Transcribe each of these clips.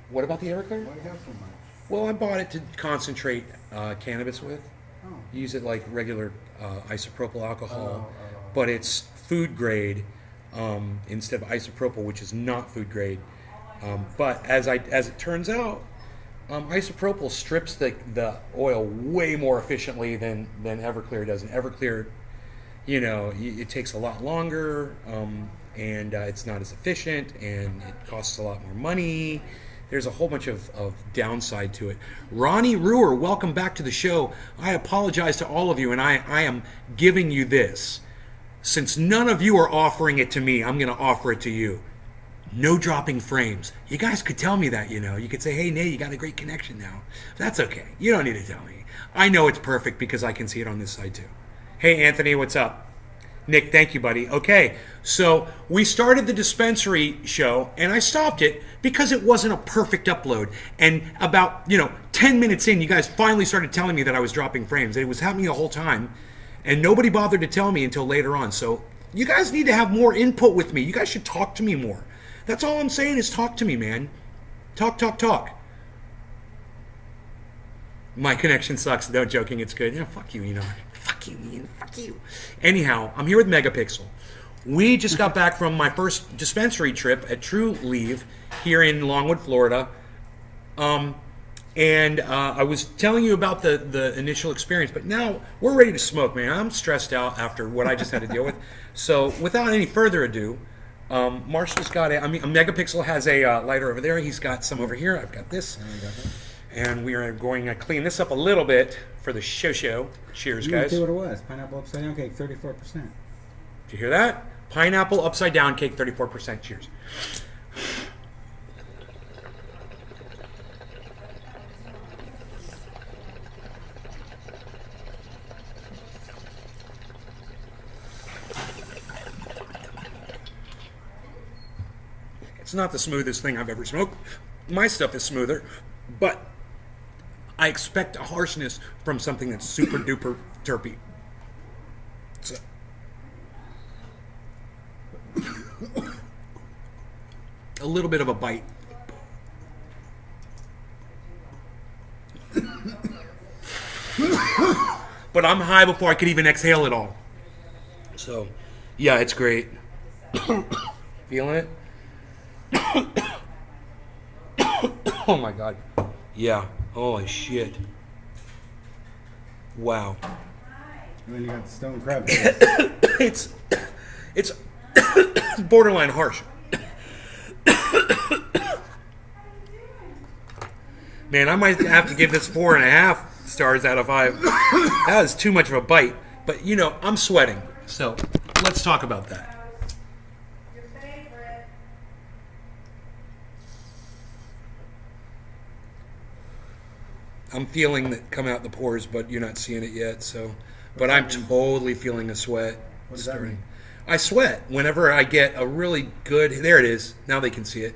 What about the Everclear? Why do you have so much? Well, I bought it to concentrate cannabis with. Oh. Use it like regular isopropyl alcohol, Oh. but it's food grade instead of isopropyl, which is not food grade. But as it turns out, isopropyl strips the oil way more efficiently than Everclear does. And Everclear, it takes a lot longer, and it's not as efficient, and it costs a lot more money. There's a whole bunch of downside to it. Ronnie Ruhr, welcome back to the show. I apologize to all of you, and I am giving you this. Since none of you are offering it to me, I'm going to offer it to you. No dropping frames. You guys could tell me that, You could say, hey, Nate, you got a great connection now. That's okay. You don't need to tell me. I know it's perfect because I can see it on this side, too. Hey, Anthony, what's up? Nick, thank you, buddy. Okay, so we started the Dispensary show, and I stopped it because it wasn't a perfect upload. And about, 10 minutes in, you guys finally started telling me that I was dropping frames. It was happening the whole time, and nobody bothered to tell me until later on. So you guys need to have more input with me. You guys should talk to me more. That's all I'm saying is talk to me, man. Talk. My connection sucks. No joking, it's good. Fuck you, Enoch. Fuck you, Ian. Fuck you. Anyhow, I'm here with Megapixel. We just got back from my first dispensary trip at True Leave here in Longwood, Florida. And I was telling you about the initial experience, but now we're ready to smoke, man. I'm stressed out after what I just had to deal with. So without any further ado, Marshall's got Megapixel has a lighter over there. He's got some over here. I've got this. And we are going to clean this up a little bit for the show. Cheers, guys. You see what it was. Pineapple upside down cake, 34%. Did you hear that? Pineapple upside down cake, 34%. Cheers. It's not the smoothest thing I've ever smoked. My stuff is smoother, but I expect a harshness from something that's super duper terpy. So. A little bit of a bite. But I'm high before I could even exhale it all. So, yeah, it's great. Feeling it? Oh my god. Yeah. Holy shit. Wow. And then you got the stone crab. It's borderline harsh. Man, I might have to give this 4.5 stars out of 5. That is too much of a bite. But I'm sweating. So let's talk about that. I'm feeling that come out the pores, but you're not seeing it yet. So, but I'm totally feeling a sweat. What does that mean? I sweat whenever I get a really good. There it is. Now they can see it.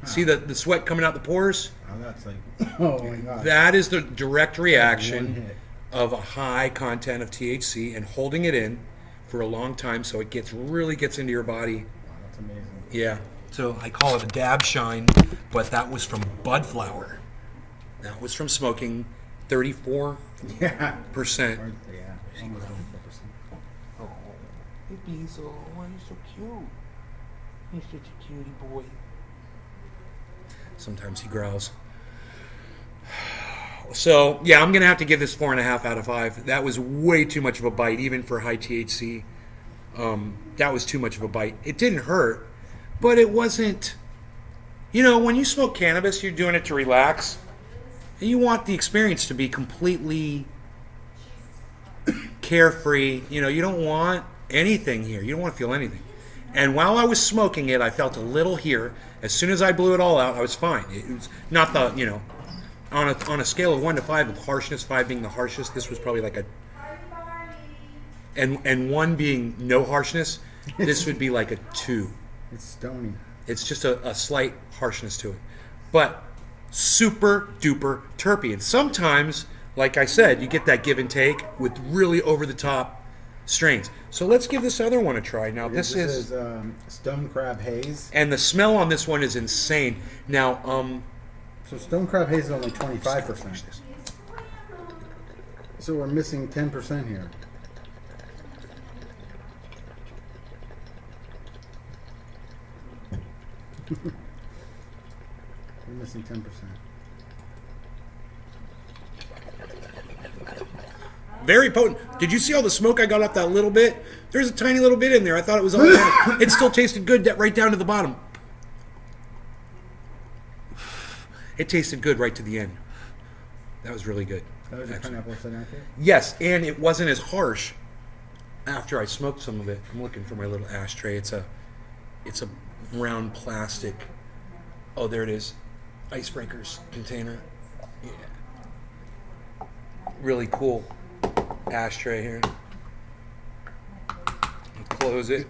See the sweat coming out the pores? Oh, that's like. Oh my god. That is the direct reaction of a high content of THC and holding it in for a long time, so it really gets into your body. Wow, that's amazing. Yeah. So I call it a dab shine, but that was from bud flower. That was from smoking 34%. Yeah. Yeah. Almost 34%. Oh, hey Beazle, why are you so cute? You're such a cutie boy. Sometimes he growls. So, yeah, I'm going to have to give this 4.5 out of 5. That was way too much of a bite, even for high THC. That was too much of a bite. It didn't hurt, but it wasn't... when you smoke cannabis, you're doing it to relax. And you want the experience to be completely carefree. You don't want anything here. You don't want to feel anything. And while I was smoking it, I felt a little here. As soon as I blew it all out, I was fine. It was not the, on a scale of 1 to 5 of harshness, 5 being the harshest, this was probably like a... And 1 being no harshness, this would be like a 2. It's stony. It's just a slight harshness to it. But super duper terpy. And sometimes, like I said, you get that give and take with really over the top strains. So let's give this other one a try. Now this is Stone Crab Haze. and the smell on this one is insane. Now, So stone crab haze is only 25%. So we're missing 10% here. We're missing 10%. Very potent. Did you see all the smoke I got off that little bit? There's a tiny little bit in there. I thought it was all it still tasted good right down to the bottom. It tasted good right to the end. That was really good. That was your pineapple upside down cake? Yes, and it wasn't as harsh after I smoked some of it. I'm looking for my little ashtray. It's a round plastic. Oh, there it is. Icebreakers container. Yeah. Really cool ashtray here. Close it.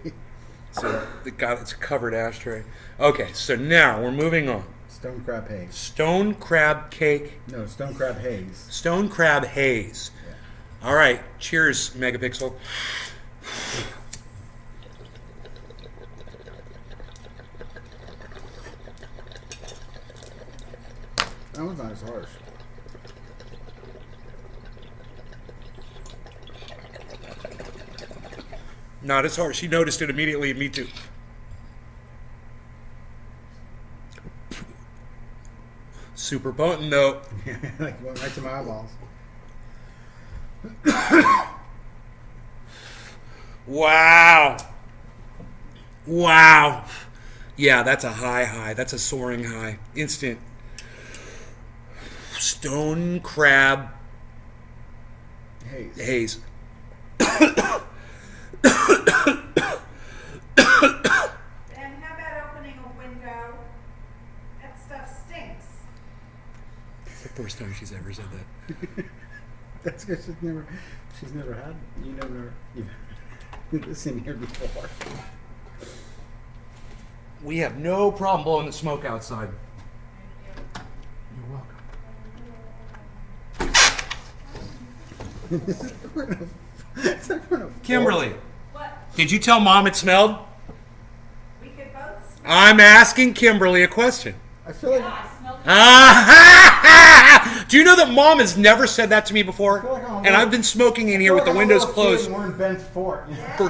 So it's a covered ashtray. Okay, so now we're moving on. Stone crab haze. Stone crab cake. No, stone crab haze. Stone crab haze. Yeah. All right. Cheers, Megapixel. That one's not as harsh. Not as harsh. She noticed it immediately, and me too. Super potent, though. Like went right to my eyeballs. Wow. Wow. Yeah, that's a high. That's a soaring high. Instant. Stone crab Haze. haze. And how about opening a window? That stuff stinks. It's the first time she's ever said that. That's because she's never had. You've had this in here before. We have no problem blowing the smoke outside. You're welcome. Kimberly, What? did you tell Mom it smelled? We could both smell. I'm asking Kimberly a question. I feel like I smelled Do you know that Mom has never said that to me before? feel like I'm And I've been smoking in here with the windows closed. We're in Ben's fort. that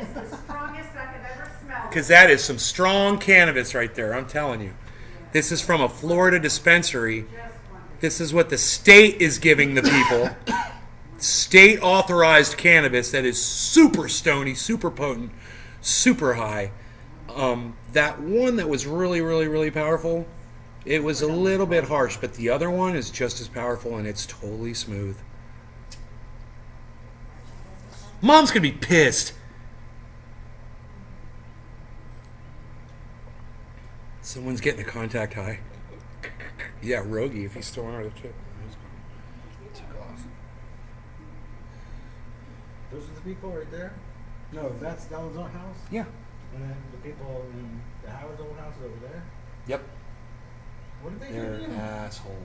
is the strongest I have ever smelled. Because that is some strong cannabis right there, I'm telling you. This is from a Florida dispensary. This is what the state is giving the people. State authorized cannabis that is super stony, super potent, super high. That one that was really powerful, it was a little bit harsh, but the other one is just as powerful and it's totally smooth. Mom's gonna be pissed. Someone's getting a contact high. Yeah, Rogie, if he's still on the chip. Took off. Those are the people right there? No, that was our house? Yeah. And then the people in the Howard's old house is over there? Yep. What did they They're do? assholes.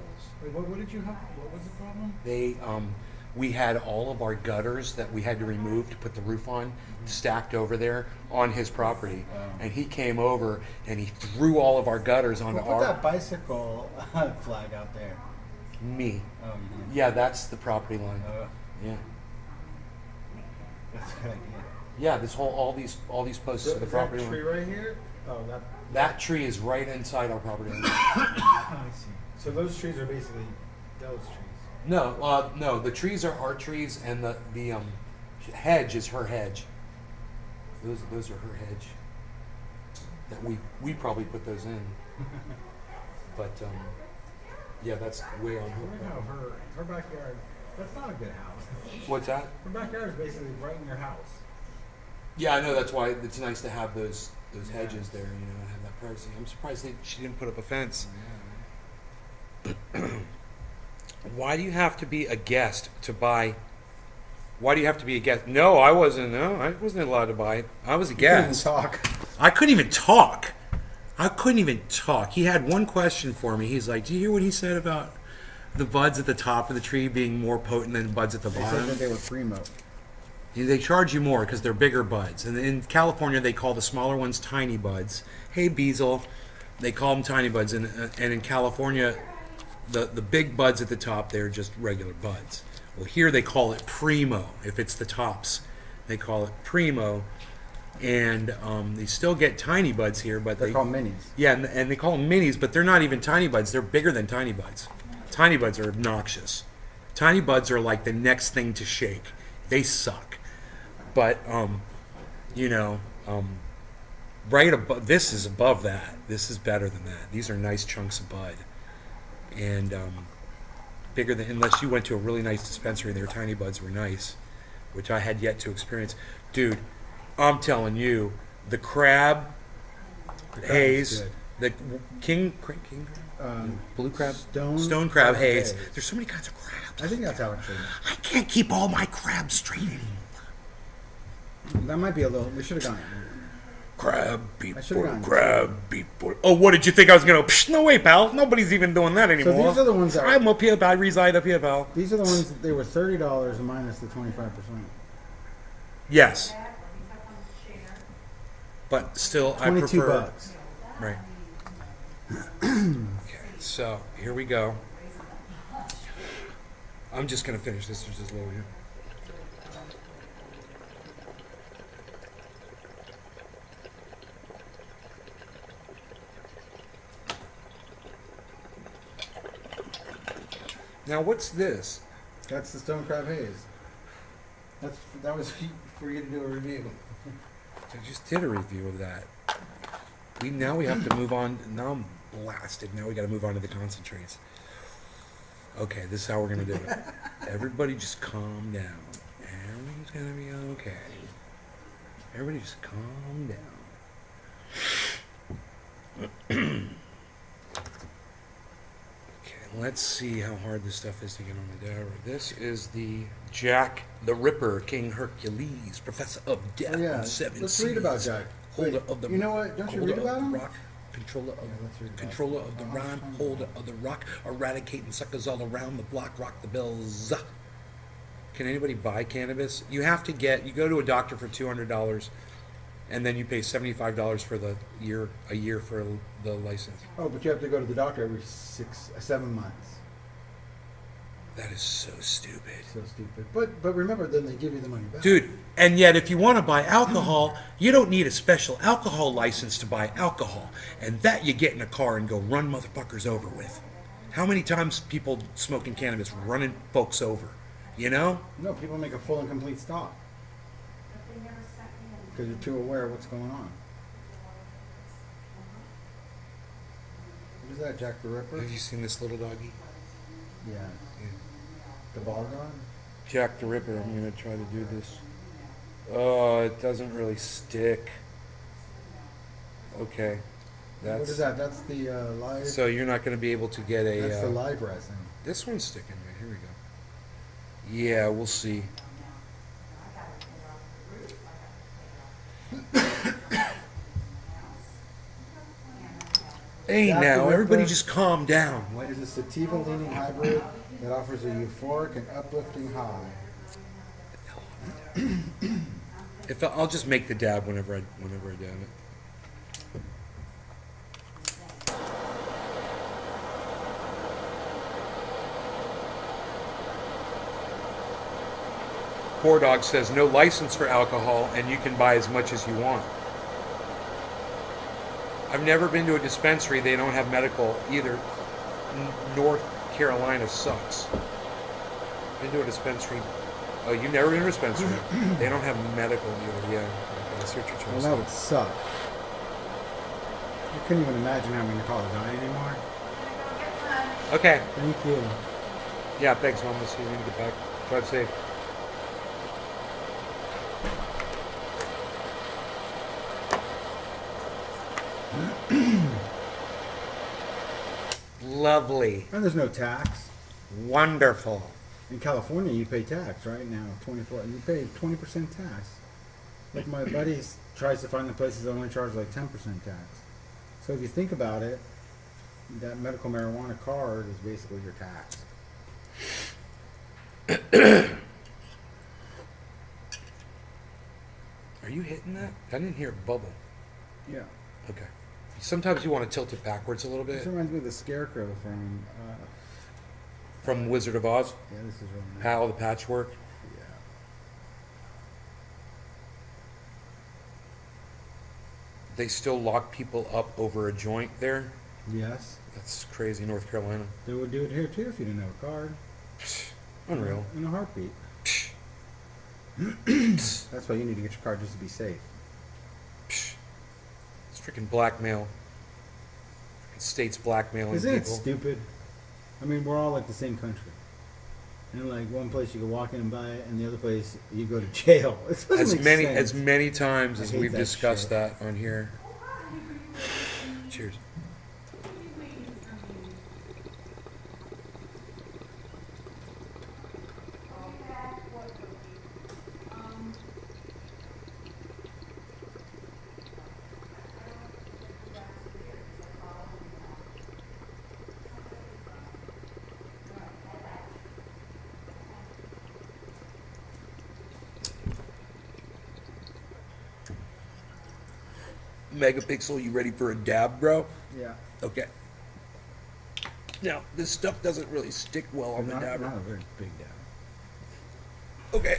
Wait, what did you have? What was the problem? They we had all of our gutters that we had to remove to put the roof on stacked over there on his property. And he came over and he threw all of our gutters onto Who put our that bicycle flag out there? me. Oh, Yeah, that's the property line. Yeah. That's a good idea. Yeah, this whole all these posts to the property That tree line. right here? Oh, That tree is right inside our property line. I see. So those trees are basically those trees. No, the trees are our trees, and the hedge is her hedge. Those are her hedge. That we probably put those in, but yeah, that's way on No, her. her backyard. That's not a good house. What's that? Her backyard is basically right in your house. Yeah, I know. That's why it's nice to have those hedges there, and have that privacy. I'm surprised she didn't put up a fence. Why do you have to be a guest to buy? Why do you have to be a guest? No, I wasn't. No, I wasn't allowed to buy it. I was a guest. Talk. I couldn't even talk. He had one question for me. He's like, "Do you hear what he said about the buds at the top of the tree being more potent than buds at the They said bottom?" that they were primo. They charge you more because they're bigger buds. And in California, they call the smaller ones tiny buds. Hey, Beazle. They call them tiny buds, and in California, the big buds at the top, they're just regular buds. Well, here they call it primo. If it's the tops, they call it primo, and they still get tiny buds here, but They're called minis. yeah, and they call them minis, but they're not even tiny buds. They're bigger than tiny buds. Tiny buds are obnoxious. Tiny buds are like the next thing to shake. They suck. But you know, right above, this is above that. This is better than that. These are nice chunks of bud, and bigger than, unless you went to a really nice dispensary and their tiny buds were nice, which I had yet to experience. Dude, I'm telling you, the crab haze, good. the king blue crab, Stone crab crab haze. haze. There's so many kinds of crabs. I think that's how it should I can't keep all my crabs straight anymore. be. That might be a little. We should have gone. Crab should've people, gotten crab people. Oh, what did you think I was gonna? Psh, no way, pal. Nobody's even doing that anymore. these are the ones that- I'm up here. I reside up here, pal. These are the ones that they were $30 minus the 25%. Yes, but still, I 22 prefer. bucks. Right. Okay, so here we go. I'm just gonna finish this. There's just a little here. Now, what's this? That's the Stone Crab Haze. That was for you to do a review. I just did a review of that. Now we have to move on. Now I'm blasted. Now we got to move on to the concentrates. Okay, this is how we're gonna do it. Everybody, just calm down. Everything's gonna be okay. Everybody, just calm down. Okay, let's see how hard this stuff is to get on the dowry. This is the Jack the Ripper, King Hercules, Professor of Death Oh, yeah. and Seven Let's Seas, read about Jack. holder Wait, of the. you know what? Don't you holder read of about the him? rock, controller of let's read about controller of the him. rhyme, holder of the rock, eradicating suckers all around the block, rock the bells. Can anybody buy cannabis? You have to you go to a doctor for $200, and then you pay $75 for a year for the license. Oh, but you have to go to the doctor every 7 months. That is so stupid. So stupid. But remember, then they give you the money back. Dude, and yet if you want to buy alcohol, you don't need a special alcohol license to buy alcohol. And that you get in a car and go run motherfuckers over with. How many times people smoking cannabis running folks over? You know? No, people make a full and complete stop because you're too aware of what's going on. What is that, Jack the Ripper? Have you seen this little doggy? Yeah. Yeah. The ball dog? Jack the Ripper, I'm going to try to do this. Oh, it doesn't really stick. Okay. What is that? That's the live. So you're not going to be able to get a... That's the live resin. This one's sticking right. Here we go. Yeah, we'll see. Hey, Jack the now, Ripper. everybody just calm down. What is a sativa-leaning hybrid that offers a euphoric and uplifting high? If I'll just make the dab whenever I dab it. Poor Dog says no license for alcohol and you can buy as much as you want. I've never been to a dispensary. They don't have medical either. North Carolina sucks. Been to a dispensary. Oh, you've never been to a dispensary. They don't have medical either. Yeah. Okay, I see what you're trying Well, to that say. would suck. I couldn't even imagine having to call a guy anymore. Okay. Thank you. Yeah, thanks, Mom. We'll see you when you get back. Drive safe. Lovely. And there's no tax. Wonderful. In California, you pay tax right now. 24. You pay 20% tax. Like my buddies tries to find the places that only charge like 10% tax. So if you think about it, that medical marijuana card is basically your tax. Are you hitting that? I didn't hear a bubble. Yeah. Okay. Sometimes you want to tilt it backwards a little This bit. reminds me of the Scarecrow From Wizard of Oz, yeah, this is really nice. Hal the Patchwork. Yeah. They still lock people up over a joint there. Yes. That's crazy, North Carolina. They would do it here too if you didn't have a card. Unreal. In a heartbeat. That's why you need to get your card just to be safe. It's freaking blackmail. Freaking states blackmailing Isn't it people. stupid? I mean, we're all like the same country. And like one place you can walk in and buy it, and the other place you go to jail. It doesn't As make many sense. as many times I as hate we've that discussed shit. that on here. Cheers. Megapixel, you ready for a dab, bro? Yeah. Okay. Now, this stuff doesn't really stick well on the Not dabber. a very big dab. Okay.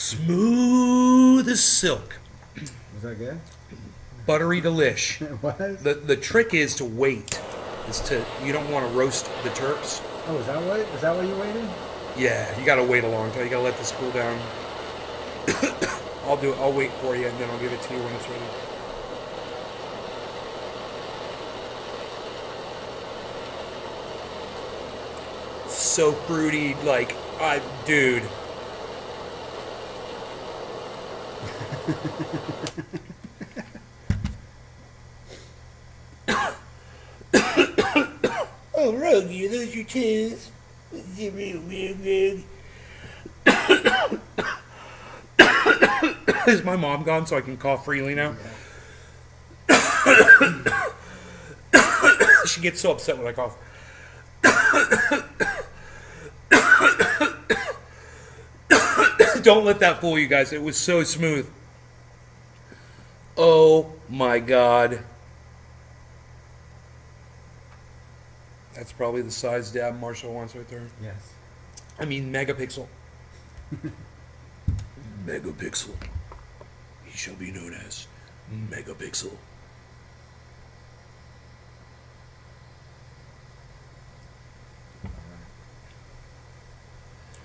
Smooth as silk. Was that good? Buttery delish. It was? The trick is to wait. You don't want to roast the terps. Oh, is that why you waited? Yeah, you gotta wait a long time. You gotta let this cool down. I'll wait for you and then I'll give it to you when it's ready. So fruity, like, dude. Oh, Rogie, are those your tears? Is my mom gone so I can cough freely now? She gets so upset when I cough. Don't let that fool you guys. It was so smooth. Oh my god. That's probably the size dab Marshall wants right there. Yes. I mean, megapixel. Megapixel. He shall be known as Megapixel.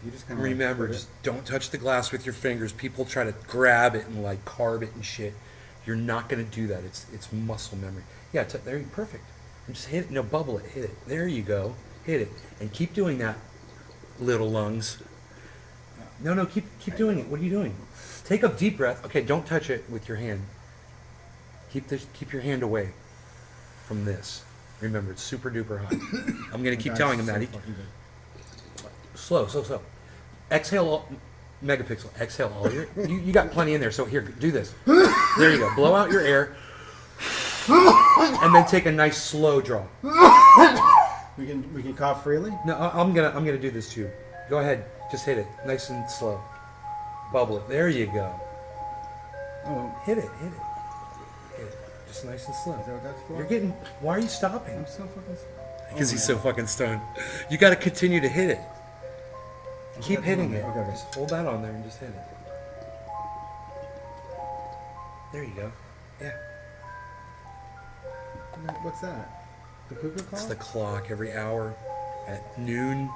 You just kind of Remember, just don't touch the glass with your fingers. People try to grab it and like carve it and shit. You're not gonna do that. It's muscle memory. Yeah, there you perfect. And just hit it. No, bubble it. Hit it. There you go. Hit it. And keep doing that, little lungs. No, keep doing it. What are you doing? Take a deep breath. Okay, don't touch it with your hand. Keep your hand away from this. Remember, it's super duper hot. I'm gonna keep telling him that. Slow. Exhale, megapixel. Exhale all your. You got plenty in there. So here, do this. There you go. Blow out your air, and then take a nice slow draw. We can cough freely. No, I'm gonna do this too. Go ahead. Just hit it, nice and slow. Bubble it. There you go. Oh, Hit it. Just nice and slow. is that what that's for? You're getting. Why are you stopping? I'm so fucking. Because he's so fucking stoned. You got to continue to hit it. Keep hitting it. Okay. Just hold that on there and just hit it. There you go. Yeah. What's that? The cuckoo clock? It's the clock every hour at noon.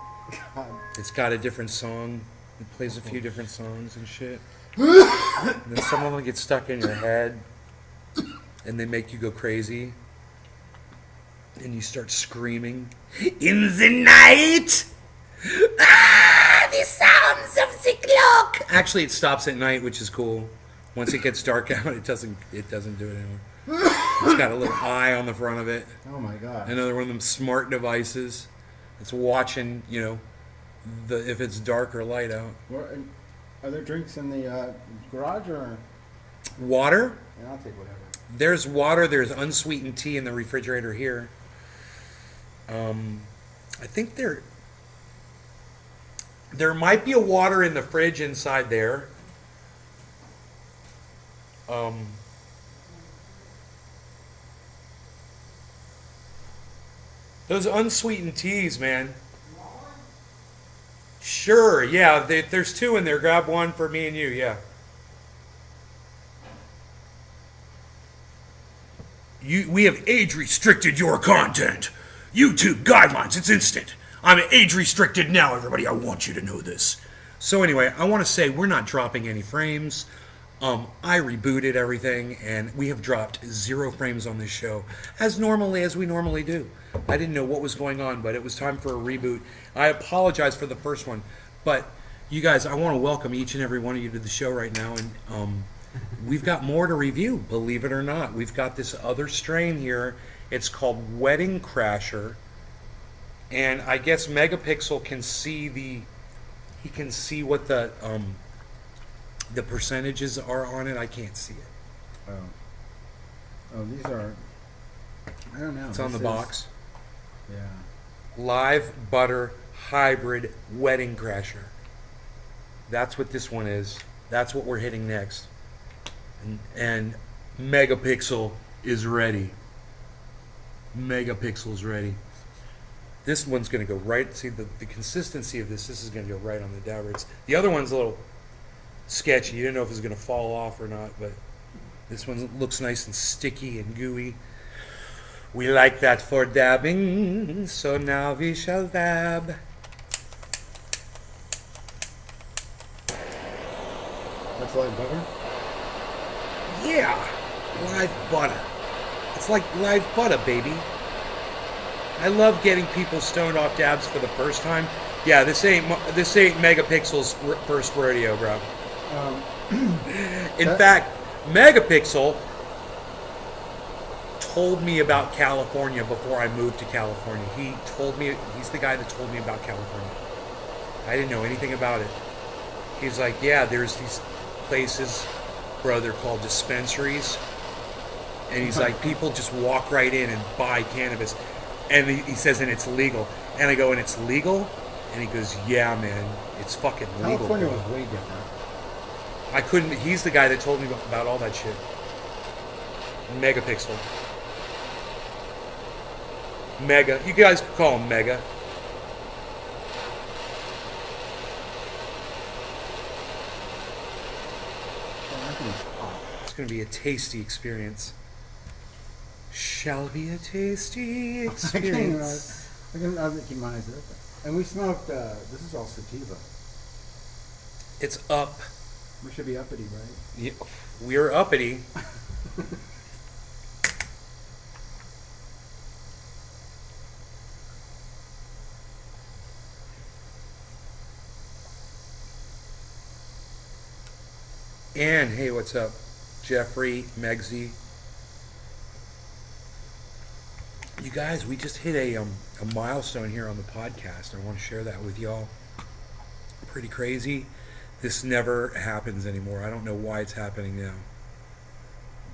God. It's got a different song. It plays a few different songs and shit. And then some of them get stuck in your head and they make you go crazy. And you start screaming, "In the night! Ah, the sounds of the clock!" Actually, it stops at night, which is cool. Once it gets dark out, it doesn't do it anymore. It's got a little eye on the front of it. Oh my god. Another one of them smart devices. It's watching, if it's dark or light out. Are there drinks in the garage or? Water? And I'll take whatever. There's water. There's unsweetened tea in the refrigerator here. I think there might be a water in the fridge inside there. Those unsweetened teas, man. Sure, yeah. There's 2 in there. Grab one for me and you, yeah. We have age restricted your content. YouTube guidelines, it's instant. I'm age restricted now, everybody. I want you to know this. So anyway, I want to say we're not dropping any frames. I rebooted everything, and we have dropped 0 frames on this show, as we normally do. I didn't know what was going on, but it was time for a reboot. I apologize for the first one, but you guys, I want to welcome each and every one of you to the show right now, and we've got more to review, believe it or not. We've got this other strain here. It's called Wedding Crasher, and I guess Megapixel can see what the percentages are on it. I can't see it. Oh, these are. I don't know. It's on the box. Yeah. Live Butter Hybrid Wedding Crasher. That's what this one is. That's what we're hitting next. And Megapixel is ready. Megapixel's ready. This one's going to go right. See the consistency of this is going to go right on the dabber. The other one's a little sketchy. You didn't know if it was going to fall off or not, but this one looks nice and sticky and gooey. We like that for dabbing, so now we shall dab. That's live butter? Yeah, live butter. It's like live butter, baby. I love getting people stoned off dabs for the first time. Yeah, this ain't Megapixel's first rodeo, bro. In fact, Megapixel told me about California before I moved to California. He's the guy that told me about California. I didn't know anything about it. He's like, yeah, there's these places, bro, they're called dispensaries. And he's like, people just walk right in and buy cannabis. And he says, and it's legal. And I go, and it's legal? And he goes, yeah, man, it's fucking legal. California bro. was way different. He's the guy that told me about all that shit. Megapixel. Mega. You guys could call him Mega. It's going to be a tasty experience. Shall be a tasty experience. I can keep my eyes open. And we smoked, this is all sativa. It's up. We should be uppity, right? Yeah, we're uppity. And hey, what's up? Jeffrey, Megsy. You guys, we just hit a milestone here on the podcast. I want to share that with y'all. Pretty crazy. This never happens anymore. I don't know why it's happening now.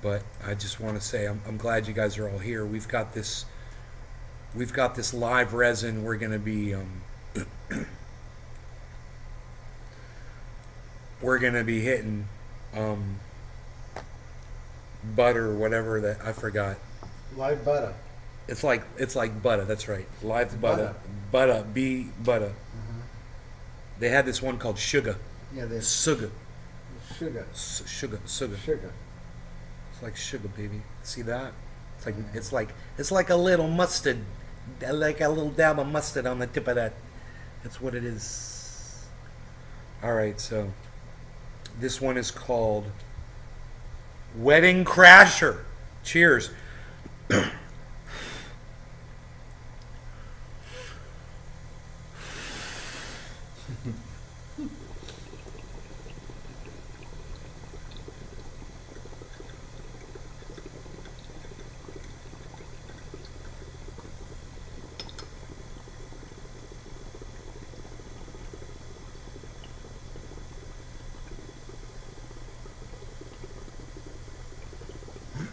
But I just want to say I'm glad you guys are all here. We've got this live resin. We're going to be we're going to be hitting butter or whatever that I forgot. Live butter. It's like butter. That's right. Live butter. Butter. Butter. Uh-huh. They had this one called sugar. Yeah, there's Sugar. sugar. Sugar. Sugar. It's like sugar, baby. See that? It's like a little mustard, like a little dab of mustard on the tip of that. That's what it is. All right, so this one is called Wedding Crasher. Cheers.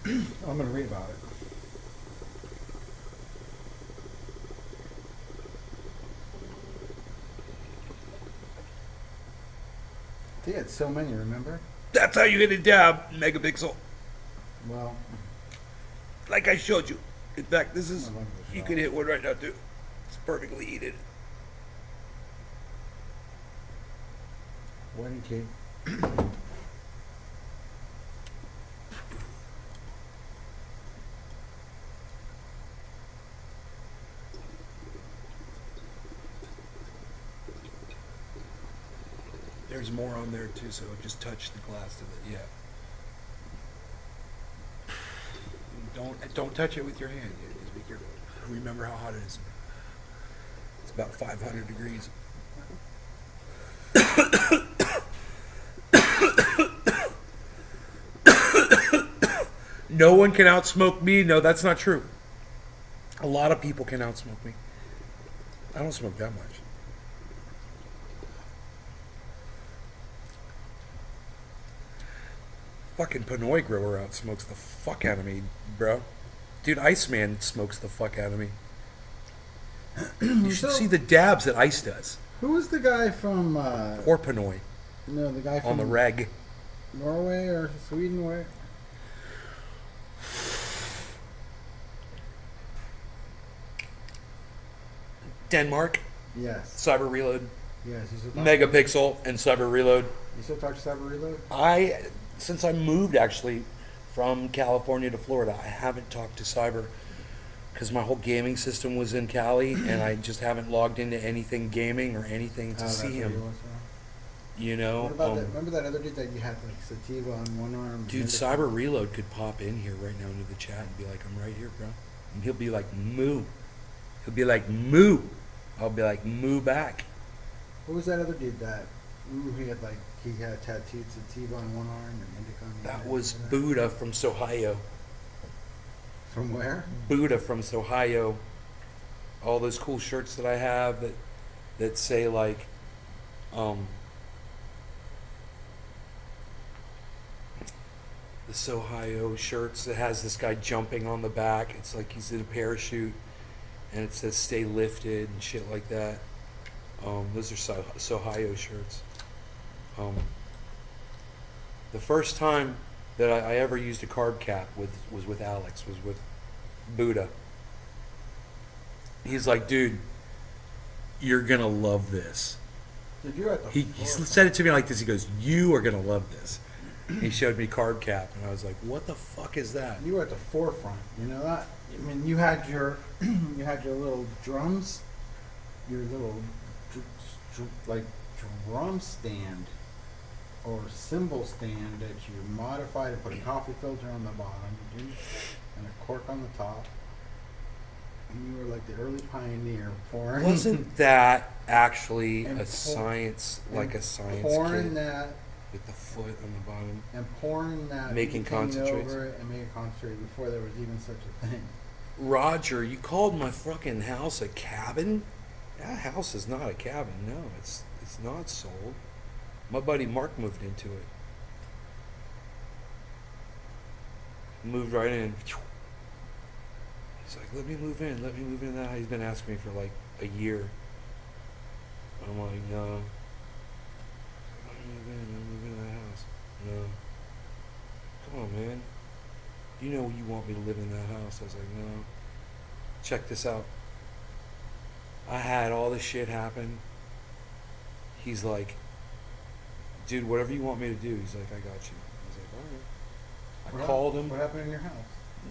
I'm gonna read about it. They had so many, remember? That's how you hit a dab, megapixel. Well, Like I showed you. In fact, this is, I love this you shot. could hit one right now too. It's perfectly heated. wedding cake. There's more on there too, so just touch the glass of it. Yeah. Don't touch it with your hand. Yeah, just be careful. Remember how hot it is. It's about 500 degrees. No one can outsmoke me. No, that's not true. A lot of people can outsmoke me. I don't smoke that much. Fucking Pinoy grower outsmokes the fuck out of me, bro. Dude, Iceman smokes the fuck out of me. You should So- see the dabs that Ice does. Who was the guy from? Or Pinoy No, the guy from on the reg. Norway or Sweden. Where? Denmark, Yes. Cyber Reload, Yes. You still talk Megapixel, and Cyber Reload. You still talk to Cyber Reload? Since I moved actually from California to Florida, I haven't talked to Cyber because my whole gaming system was in Cali, and I just haven't logged into anything gaming or anything to Oh, see that's where he him. was from. You know, What about that? Remember that other dude that you had like sativa on one arm? dude, Cyber Reload could pop in here right now into the chat and be like, "I'm right here, bro," and he'll be like, "Moo," he'll be like, "Moo," I'll be like, "Moo back." What was that other dude that? He had like he had tattooed sativa on one arm and indica on the That other? was Remember that? Buddha from Sohio. From where? Buddha from Sohio. All those cool shirts that I have that say like, the Sohio shirts that has this guy jumping on the back. It's like he's in a parachute, and it says "Stay lifted" and shit like that. Those are Sohio shirts. The first time that I ever used a carb cap was with Alex, was with Buddha. He's like, "Dude, you're gonna love this." Dude, you're at the He forefront. said it to me like this. He goes, "You are gonna love this." He showed me carb cap, and I was like, "What the fuck is that?" You were at the forefront. You know that? I mean, you had your you had your little drums, your little like drum stand or cymbal stand that you modified and put a coffee filter on the bottom, dude, and a cork on the top. And you were like the early pioneer pouring. Wasn't that actually And a pour- science, like a science pouring kit that with the foot on the bottom? and pouring that Making butane concentrates. over it and making concentrate before there was even such a thing. Roger, you called my fucking house a cabin? That house is not a cabin. No, it's not sold. My buddy Mark moved into it. Moved right in. He's like, "Let me move in. Let me move in." That he's been asking me for like a year. I'm like, "No. Let me move in. Let me move in that house." No. Come on, man. You know you want me to live in that house. I was like, "No." Check this out. I had all this shit happen. He's like, "Dude, whatever you want me to do." He's like, "I got you." I was like, "All right." I called him. What happened in your house?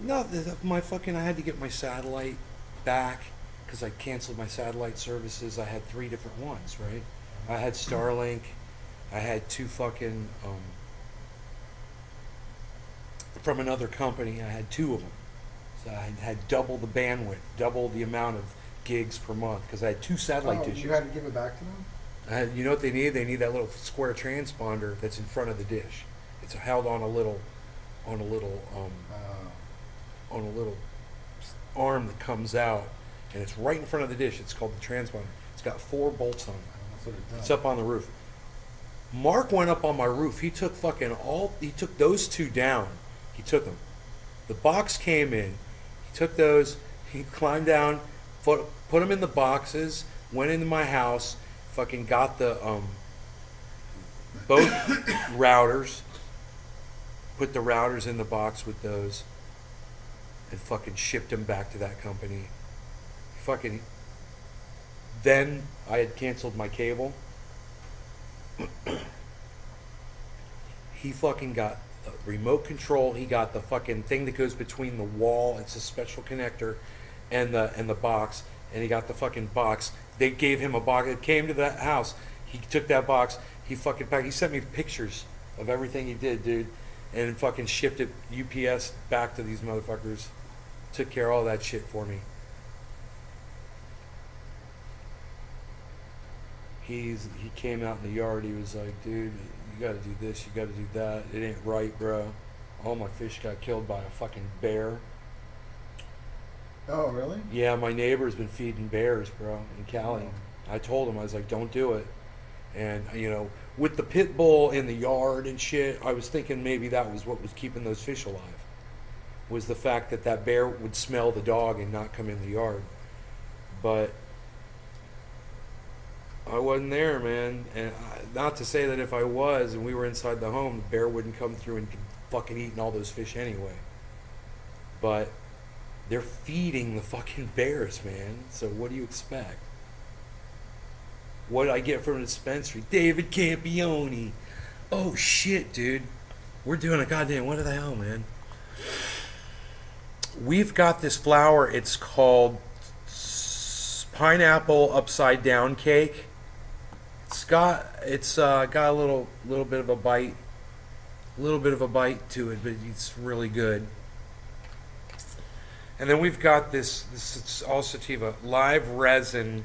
No, I had to get my satellite back because I canceled my satellite services. I had 3 different ones, right? I had Starlink. I had 2 fucking, from another company. I had 2 of them. So I had double the bandwidth, double the amount of gigs per month because I had 2 satellite dishes. You had to give it back to them? You know what they need? They need that little square transponder that's in front of the dish. It's held on a little arm that comes out, and it's right in front of the dish. It's called the transponder. It's got 4 bolts on it. That's what it does. It's up on the roof. Mark went up on my roof. He took those 2 down. He took them. The box came in. He took those. He climbed down, put them in the boxes. Went into my house. Fucking got the both routers. Put the routers in the box with those, and fucking shipped them back to that company. Fucking. Then I had canceled my cable. He fucking got the remote control. He got the fucking thing that goes between the wall. It's a special connector, and the box. And he got the fucking box. They gave him a box. It came to that house. He took that box. He fucking packed. He sent me pictures of everything he did, dude, and fucking shipped it UPS back to these motherfuckers. Took care of all that shit for me. He came out in the yard. He was like, dude, you got to do this, you got to do that. It ain't right, bro. All my fish got killed by a fucking bear. Oh, really? Yeah, my neighbor's been feeding bears, bro, in Cali. I told him, I was like, don't do it. And, you know, with the pit bull in the yard and shit, I was thinking maybe that was what was keeping those fish alive. Was the fact that that bear would smell the dog and not come in the yard. But I wasn't there, man. And not to say that if I was and we were inside the home, the bear wouldn't come through and fucking eating all those fish anyway. But they're feeding the fucking bears, man. So what do you expect? What did I get from the dispensary? David Campione. Oh shit, dude. We're doing a goddamn what the hell, man? We've got this flower. It's called pineapple upside down cake. It's got a little bit of a bite, to it, but it's really good. And then we've got this is all sativa, live resin,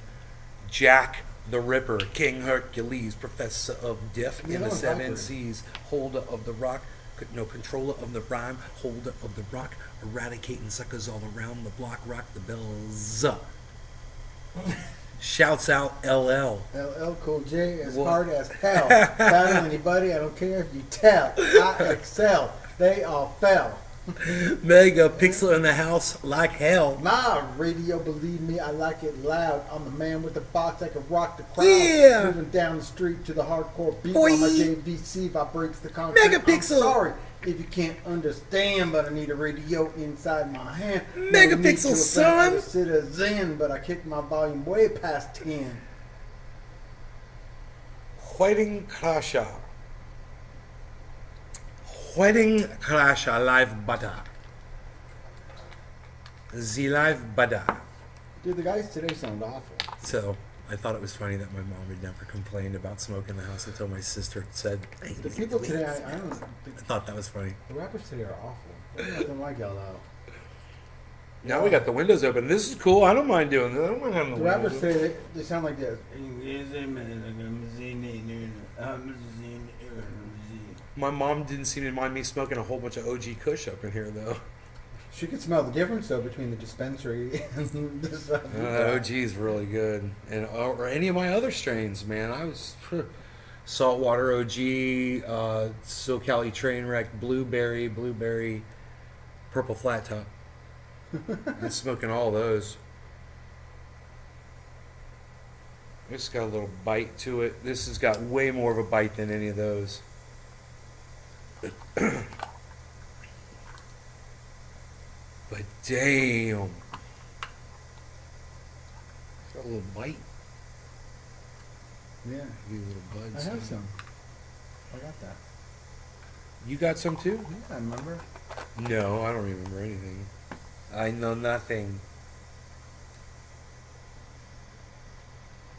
Jack the Ripper, King Hercules, Professor of Death in the Seven Seas, holder of the rock, controller of the rhyme, holder of the rock, eradicating suckers all around the block, rock the bells up. Shouts out LL. LL Cool J is hard as hell. Battle anybody, I don't care if you tell. I excel. They all fell. Mega pixel in the house like hell. My radio, believe me, I like it loud. I'm the man with the box that can rock the crowd. Yeah. Moving down the street to the hardcore beat Boy. while my JVC vibrates the concrete. Megapixel. I'm sorry if you can't understand, but I need a radio inside my hand. Megapixel, son. I sit a zen, but I kick my volume way past 10. Wedding Crasher. Wedding Crasher live butter. The live butter. Dude, the guys today sound awful. So I thought it was funny that my mom had never complained about smoke in the house until my sister said, hey, The people today, I don't. I thought that was funny. The rappers today are awful. There's nothing like LL. Now we got the windows open. This is cool. I don't mind doing this. I don't mind having the The windows rappers open. today, they sound like this. My mom didn't seem to mind me smoking a whole bunch of OG Kush up in here, though. She could smell the difference, though, between the dispensary and this. OG is really good, and or any of my other strains, man. I was saltwater OG, SoCali Trainwreck, blueberry, purple flat top. I'm smoking all those. This got a little bite to it. This has got way more of a bite than any of those. But damn. Got a little bite. Yeah. You little buds. I have some. I got that. You got some too? Yeah, I remember. No, I don't remember anything. I know nothing.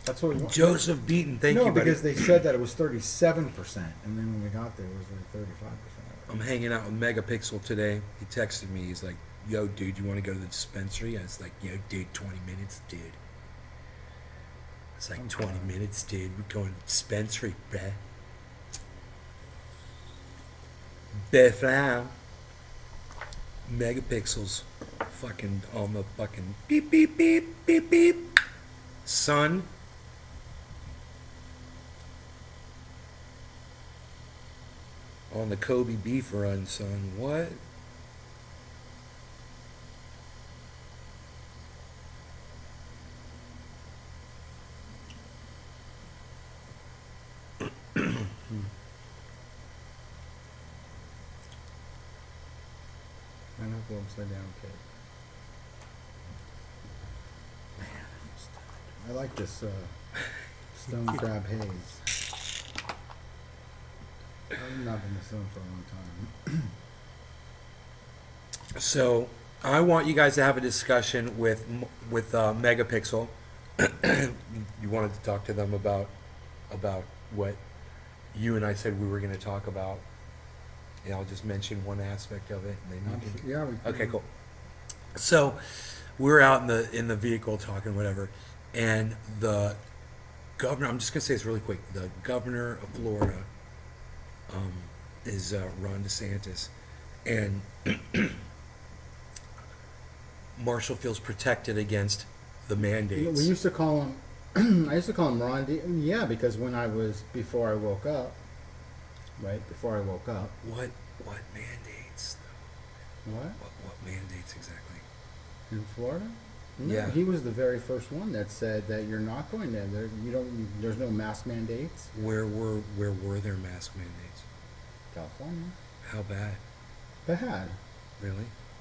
That's what we want. Joseph Beaton, thank no, you, buddy. because they said that it was 37%, and then when we got there, it was like 35%. I'm hanging out with Megapixel today. He texted me. He's like, yo, dude, you want to go to the dispensary? I was like, yo, dude, 20 minutes, dude. It's like 20 minutes, dude. We're going to the dispensary, bruh. Bethlehem. Megapixels. Fucking on the fucking beep, beep, beep, beep, beep. Son. On the Kobe beef run, son. What? triple upside down cake. Man, I'm stuck. I like this stone crab haze. I've not been to stone for a long time. So I want you guys to have a discussion with Megapixel. You wanted to talk to them about what you and I said we were going to talk about. And I'll just mention one aspect of it, and then you can. Yeah. Okay, cool. So we're out in the vehicle talking whatever, and the governor. I'm just gonna say this really quick. The governor of Florida is Ron DeSantis, and Marshall feels protected against the mandates. We used to call him. I used to call him Ron D. Yeah, because before I woke up. Right before I woke up. What mandates though? What mandates exactly? In Florida? No, Yeah. He was the very first one that said that you're not going there. There's no mask mandates. Where were there mask mandates? California. How bad? Bad. Really?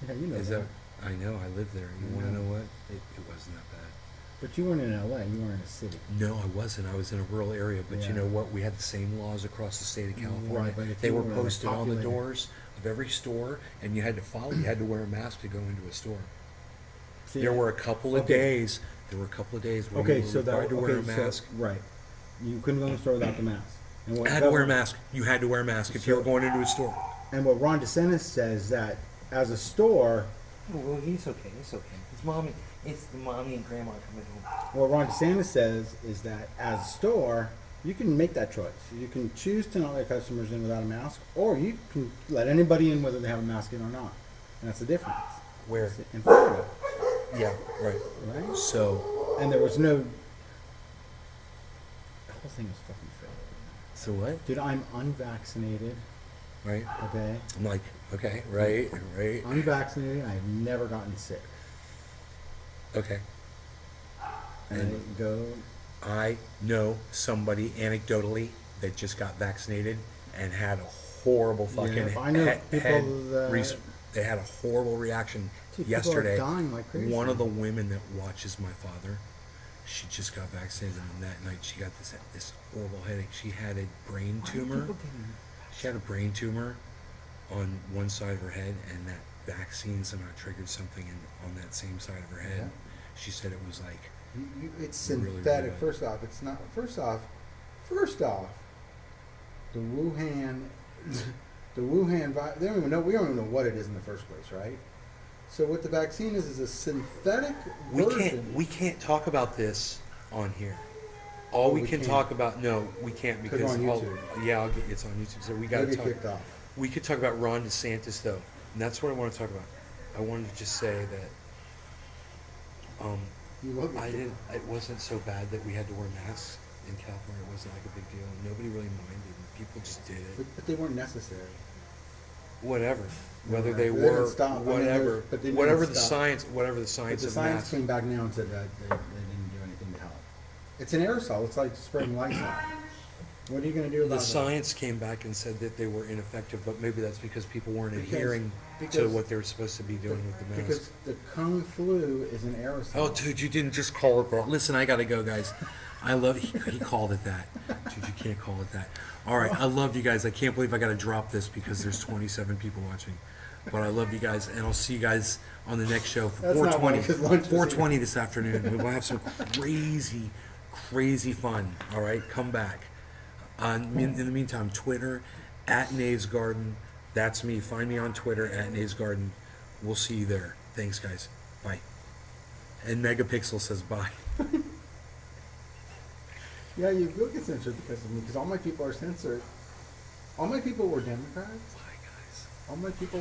Yeah, you know Is that. I know. I lived there. You want to Yeah. know what? It wasn't that bad. But you weren't in LA. You weren't in a city. No, I wasn't. I was in a rural area. But you Yeah. know what? We had the same laws across the state of California. Right, but if They you were were in a posted on the populated- doors of every store, and you had to follow. You had to wear a mask to go into a store. See, There were a couple of okay. days. There were a couple of days where Okay, you were so that required to wear a okay, mask. so, right. You couldn't go in the store without the mask. And what I had to wear a Governor- mask. You had to wear a mask if you were going into a store. And what Ron DeSantis says that as a store, Oh, well, he's okay. It's okay. It's the mommy and grandma coming home. what Ron DeSantis says is that as a store, you can make that choice. You can choose to not let customers in without a mask, or you can let anybody in whether they have a mask in or not. And that's the difference. Where? In Florida, Yeah, right. right? So, And there was no. The whole thing is fucking fake. so what? Dude, I'm unvaccinated. Right? Okay, I'm like, okay, right. unvaccinated. I have never gotten sick. Okay. And And- I go. I know somebody anecdotally that just got vaccinated and had a horrible fucking I know people that- they had a horrible reaction Dude, yesterday. People are dying like crazy. One of the women that watches my father, she just got vaccinated, and that night she got this horrible headache. She had a brain Why are tumor. people getting- She had a brain tumor on one side of her head, and that vaccine somehow triggered something on that same side of her head. Yeah. She said it was like, It's Really, really synthetic. bad. First off, it's not. First off, the Wuhan, They don't even know. We don't even know what it is in the first place, right? So what the vaccine is a synthetic version. we can't talk about this on here. All we we can can't. talk about, no, we can't because on YouTube. it's on YouTube. So we got They'll to get talk. kicked off. We could talk about Ron DeSantis though, and that's what I want to talk about. I wanted to just say that You will get I kicked didn't. It wasn't so bad that we had to wear masks in California. It wasn't like a big deal. Nobody really minded. People just did it. But they weren't necessary. Whatever. Whether Right. they They didn't were, stop. I mean, whatever, but they didn't whatever the stop. science, But the of science masks. came back now and said that they didn't do anything to help. It's an aerosol. It's like spraying Lysol. What are you going to do about The that? science came back and said that they were ineffective, but maybe that's because people weren't adhering to because- what they were supposed to be doing with the mask. Because the Kung flu is an aerosol. Oh, dude, you didn't just call it that. Listen, I gotta go, guys. I love. He called it that. Dude, you can't call it that. All right, I love you guys. I can't believe I gotta drop this because there's 27 people watching. But I love you guys, and I'll see you guys on the next show for That's not 420. why, 'cause lunch is 420 this afternoon. We will have some crazy, crazy fun. All right, come back. In the meantime, Twitter at Nave's Garden. That's me. Find me on Twitter at Nave's Garden. We'll see you there. Thanks, guys. Bye. And Megapixel says bye. Yeah, you will get censored because of me. Because all my people are censored. All my people were Democrats. Bye, guys. All my people